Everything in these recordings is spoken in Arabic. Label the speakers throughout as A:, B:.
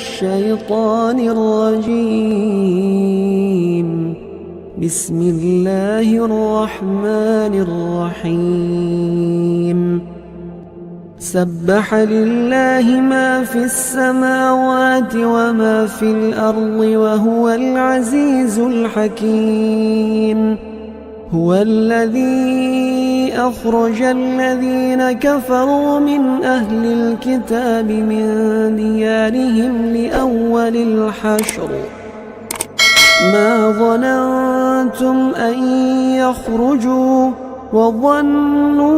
A: الشيطان الرجيم. بسم الله الرحمن الرحيم. سبح لله ما في السماوات وما في الأرض وهو العزيز الحكيم. هو الذي أخرج الذين كفروا من أهل الكتاب من ديارهم لأول الحشر ما ظننتم أن يخرجوا وظنوا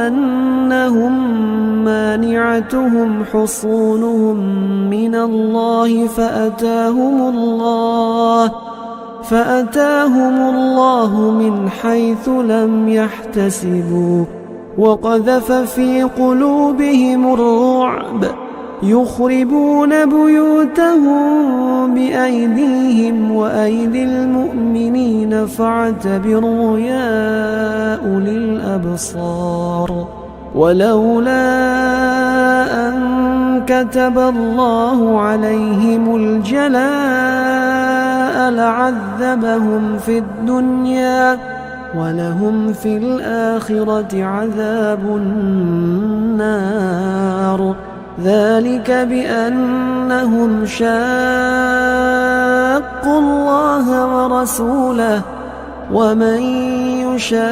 A: أنهم مانعتهم حصونهم من الله فأتاهم الله من حيث لم يحتسبوا وقذف في قلوبهم الرعب يخربون بيوتهم بأيديهم وأيدي المؤمنين فاعتبروا يا أولي الأبصار. ولولا أن كتب الله عليهم الجلاء لعذبهم في الدنيا ولهم في الآخرة عذاب النار. ذلك بأنهم شاقوا الله ورسوله ومن يشاق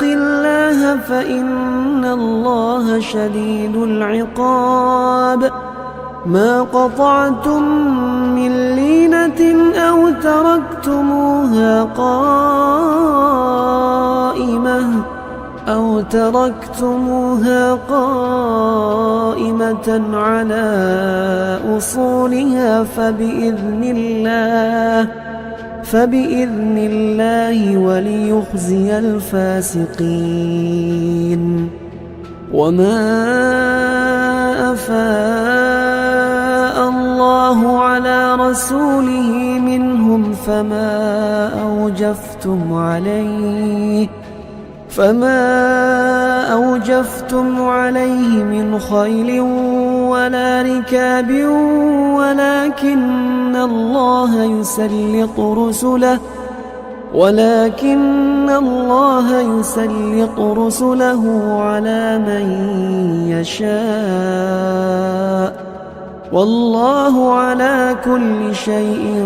A: الله فإن الله شديد العقاب. ما قطعتم من لينة أو تركتموها قائمة على أصولها فبإذن الله وليخزي الفاسقين. وما أفاء الله على رسوله منهم فما أوجفتم عليه من خيل ولا ركاب ولكن الله يسلط رسله على من يشاء والله على كل شيء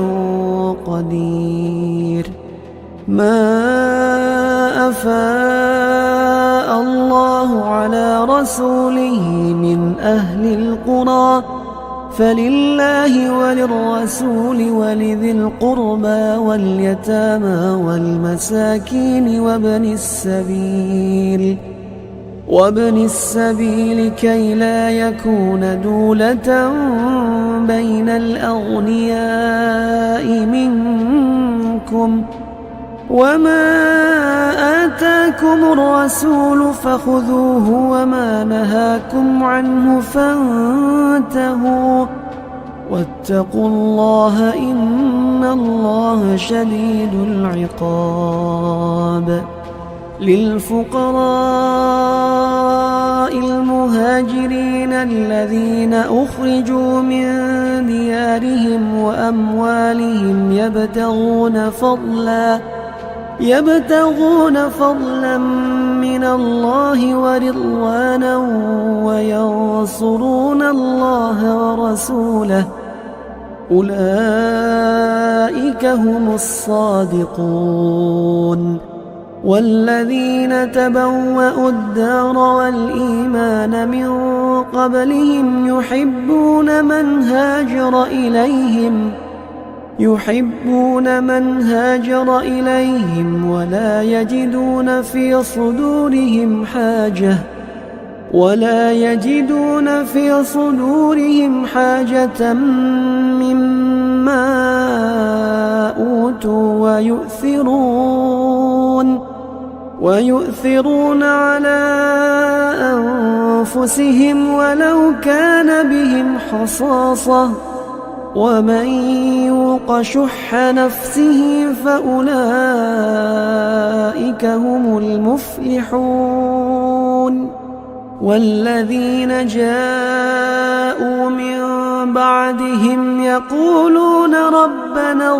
A: قدير. ما أفاء الله على رسوله من أهل القرى فلله وللرسول ولذي القربى واليتامى والمساكين وابن السبيل كي لا يكون دولة بين الأغنياء منكم. وما آتاكم الرسول فخذوه وما نهاكم عنه فانتهوا واتقوا الله إن الله شديد العقاب. للفقراء المهاجرين الذين أخرجوا من ديارهم وأموالهم يبتغون فضلا من الله ورضوانا وينصرون الله ورسوله أولئك هم الصادقون. والذين تبوأوا الدار والإيمان من قبلهم يحبون من هاجر إليهم ولا يجدون في صدورهم حاجة مما أوتوا ويؤثرون على أنفسهم ولو كان بهم خصاصة ومن يوق شح نفسه فأولئك هم المفلحون. والذين جاءوا من بعدهم يقولون ربنا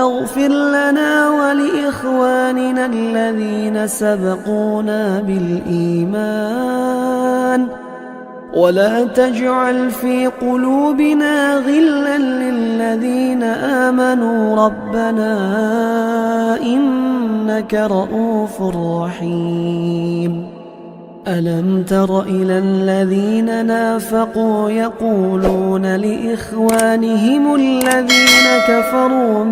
A: اغفر لنا ولإخواننا الذين سبقونا بالإيمان ولا تجعل في قلوبنا غلا للذين آمنوا ربنا إنك رؤوف رحيم. ألم تر إلى الذين نافقوا يقولون لإخوانهم الذين كفروا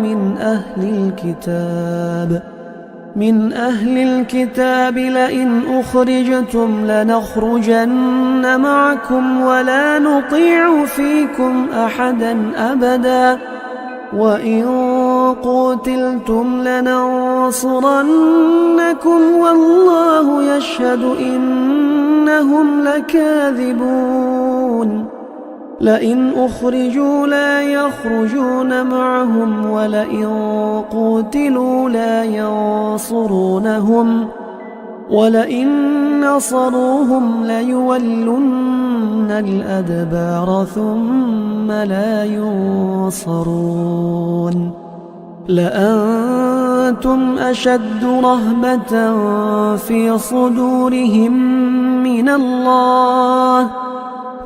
A: من أهل الكتاب لئن أخرجتم لنخرجن معكم ولا نطيع فيكم أحدا أبدا وإن قتلتم لننصرنكم والله يشهد إنهم لكاذبون. لئن أخرجوا لا يخرجون معهم ولئن قتلوا لا ينصرونهم ولئن نصروهم ليولن الأدبار ثم لا ينصرون. لأنتم أشد رهبة في صدورهم من الله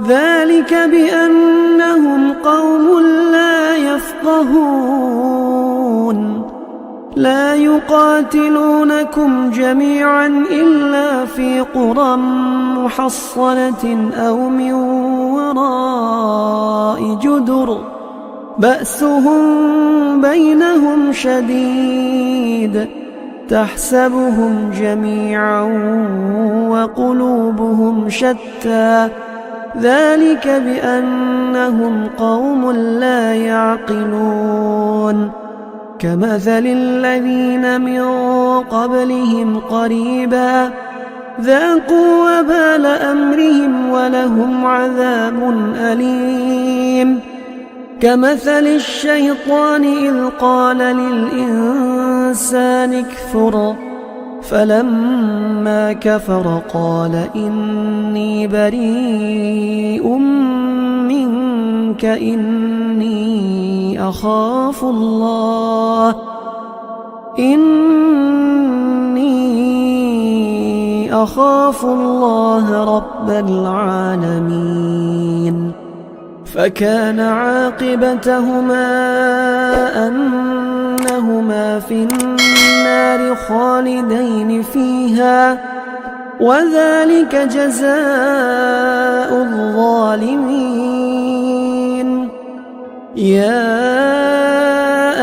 A: ذلك بأنهم قوم لا يفقهون. لا يقاتلونكم جميعا إلا في قرى محصنة أو من وراء جدر بأسهم بينهم شديد تحسبهم جميعا وقلوبهم شتى ذلك بأنهم قوم لا يعقلون. كمثل الذين من قبلهم قريبا ذاقوا وبال أمرهم ولهم عذاب أليم. كمثل الشيطان إذ قال للإنسان اكفر فلما كفر قال إني بريء منك إني أخاف الله رب العالمين. فكان عاقبتهما أنهما في النار خالدين فيها وذلك جزاء الظالمين. يا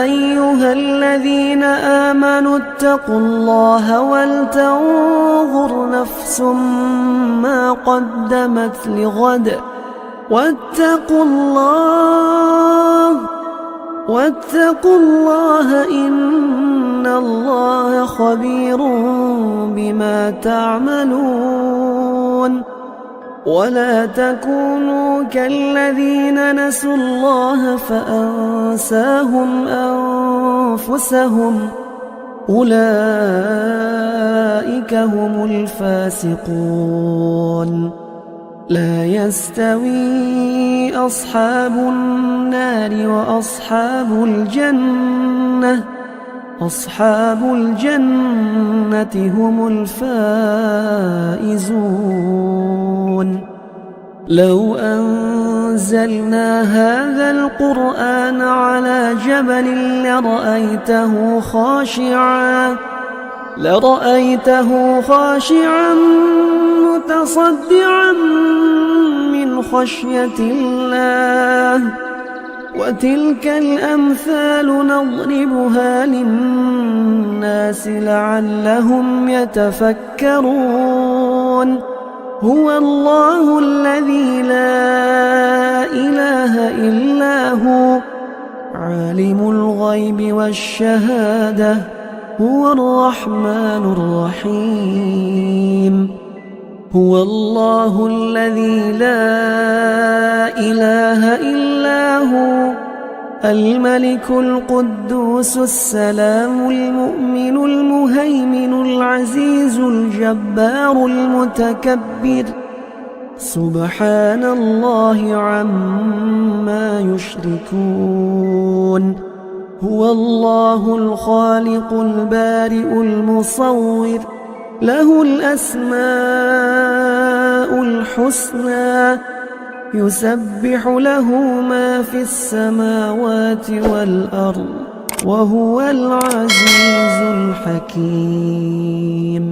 A: أيها الذين آمنوا اتقوا الله ولتنظر نفس ما قدمت لغد واتقوا الله إن الله خبير بما تعملون. ولا تكونوا كالذين نسوا الله فأنساهم أنفسهم أولئك هم الفاسقون. لا يستوي أصحاب النار وأصحاب الجنة هم الفائزون. لو أنزلنا هذا القرآن على جبل لرأيته خاشعا متصدعا من خشية الله. وتلك الأمثال نضربها للناس لعلهم يتفكرون. هو الله الذي لا إله إلا هو عالم الغيب والشهادة هو الرحمن الرحيم. هو الله الذي لا إله إلا هو الملك القدوس السلام المؤمن المهيمن العزيز الجبار المتكبر سبحان الله عما يشركون هو الله الخالق البارئ المصور له الأسماء الحسنى يسبح له ما في السماوات والأرض وهو العزيز الحكيم.